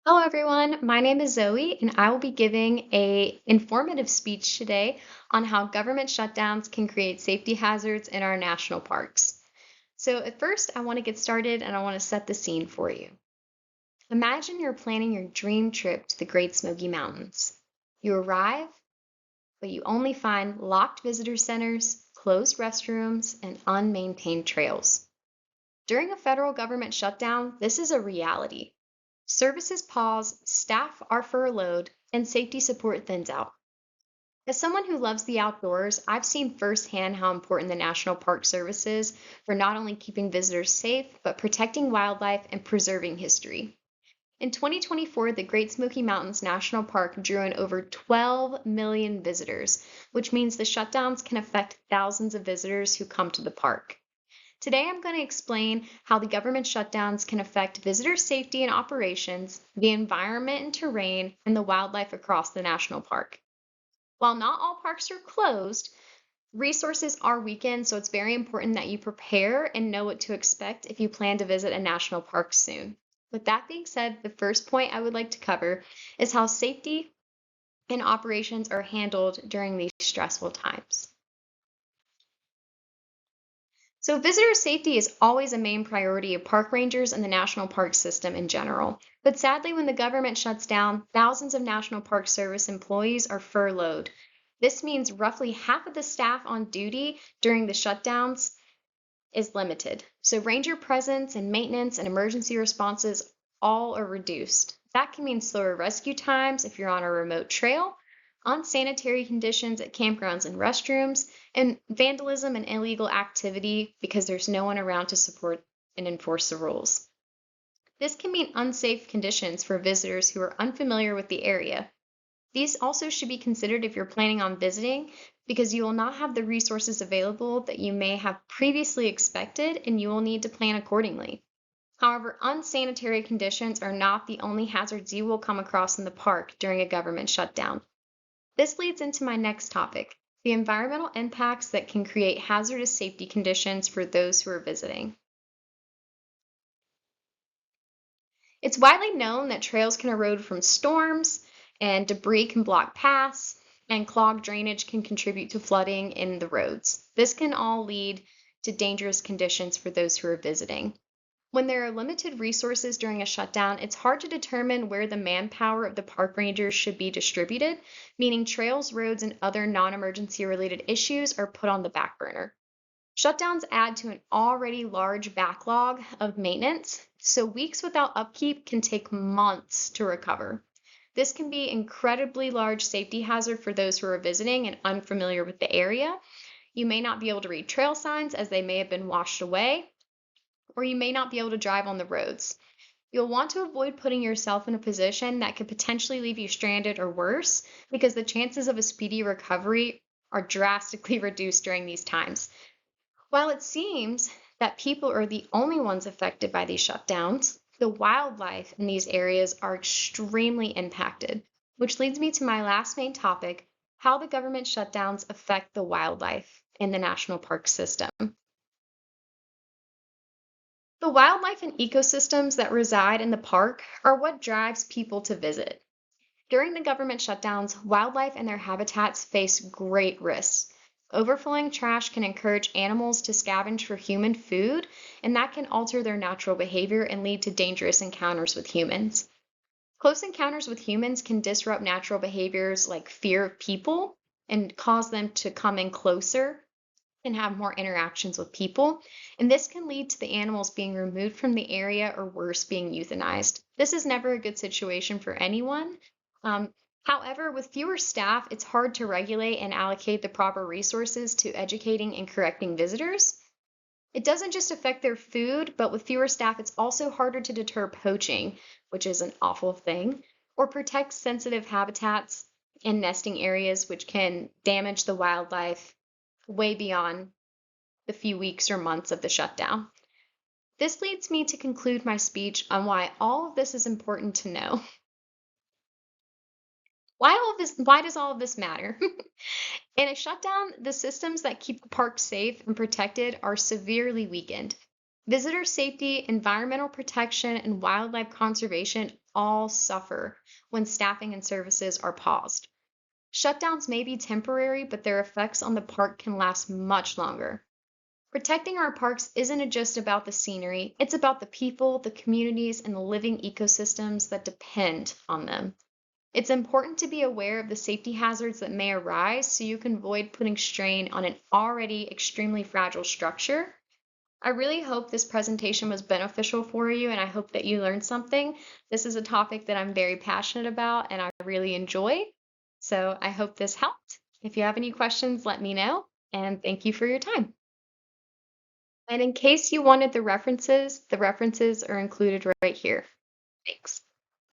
Hello everyone, my name is Zoe and I will be giving a informative speech today on how government shutdowns can create safety hazards in our national parks. So at first I want to get started and I want to set the scene for you. Imagine you're planning your dream trip to the Great Smoky Mountains. You arrive, but you only find locked visitor centers, closed restrooms, and unmaintained trails. During a federal government shutdown, this is a reality. Services pause, staff are furloughed, and safety support thins out. As someone who loves the outdoors, I've seen firsthand how important the National Park Service is for not only keeping visitors safe, but protecting wildlife and preserving history. In 2024, the Great Smoky Mountains National Park drew in over 12 million visitors, which means the shutdowns can affect thousands of visitors who come to the park. Today, I'm going to explain how the government shutdowns can affect visitor safety and operations, the environment and terrain, and the wildlife across the national park. While not all parks are closed, resources are weakened, so it's very important that you prepare and know what to expect if you plan to visit a national park soon. With that being said, the first point I would like to cover is how safety and operations are handled during these stressful times. So visitor safety is always a main priority of park rangers and the national park system in general. But sadly, when the government shuts down, thousands of National Park Service employees are furloughed. This means roughly half of the staff on duty during the shutdowns is limited. So ranger presence and maintenance and emergency responses all are reduced. That can mean slower rescue times if you're on a remote trail, unsanitary conditions at campgrounds and restrooms, and vandalism and illegal activity because there's no one around to support and enforce the rules. This can mean unsafe conditions for visitors who are unfamiliar with the area. These also should be considered if you're planning on visiting because you will not have the resources available that you may have previously expected and you will need to plan accordingly. However, unsanitary conditions are not the only hazards you will come across in the park during a government shutdown. This leads into my next topic, the environmental impacts that can create hazardous safety conditions for those who are visiting. It's widely known that trails can erode from storms, and debris can block paths, and clogged drainage can contribute to flooding in the roads. This can all lead to dangerous conditions for those who are visiting. When there are limited resources during a shutdown, it's hard to determine where the manpower of the park rangers should be distributed, meaning trails, roads, and other non-emergency related issues are put on the back burner. Shutdowns add to an already large backlog of maintenance, so weeks without upkeep can take months to recover. This can be an incredibly large safety hazard for those who are visiting and unfamiliar with the area. You may not be able to read trail signs as they may have been washed away, or you may not be able to drive on the roads. You'll want to avoid putting yourself in a position that could potentially leave you stranded or worse, because the chances of a speedy recovery are drastically reduced during these times. While it seems that people are the only ones affected by these shutdowns, the wildlife in these areas are extremely impacted, which leads me to my last main topic, how the government shutdowns affect the wildlife in the national park system. The wildlife and ecosystems that reside in the park are what drives people to visit. During the government shutdowns, wildlife and their habitats face great risks. Overflowing trash can encourage animals to scavenge for human food, and that can alter their natural behavior and lead to dangerous encounters with humans. Close encounters with humans can disrupt natural behaviors like fear of people and cause them to come in closer and have more interactions with people. And this can lead to the animals being removed from the area or worse, being euthanized. This is never a good situation for anyone. Um, However, with fewer staff, it's hard to regulate and allocate the proper resources to educating and correcting visitors. It doesn't just affect their food, but with fewer staff, it's also harder to deter poaching, which is an awful thing, or protect sensitive habitats and nesting areas, which can damage the wildlife way beyond the few weeks or months of the shutdown. This leads me to conclude my speech on why all of this is important to know. Why does all of this matter? In a shutdown, the systems that keep the park safe and protected are severely weakened. Visitor safety, environmental protection, and wildlife conservation all suffer when staffing and services are paused. Shutdowns may be temporary, but their effects on the park can last much longer. Protecting our parks isn't just about the scenery, it's about the people, the communities, and the living ecosystems that depend on them. It's important to be aware of the safety hazards that may arise so you can avoid putting strain on an already extremely fragile structure. I really hope this presentation was beneficial for you, and I hope that you learned something. This is a topic that I'm very passionate about and I really enjoy. So I hope this helped. If you have any questions, let me know, and thank you for your time. And in case you wanted the references are included right here. Thanks.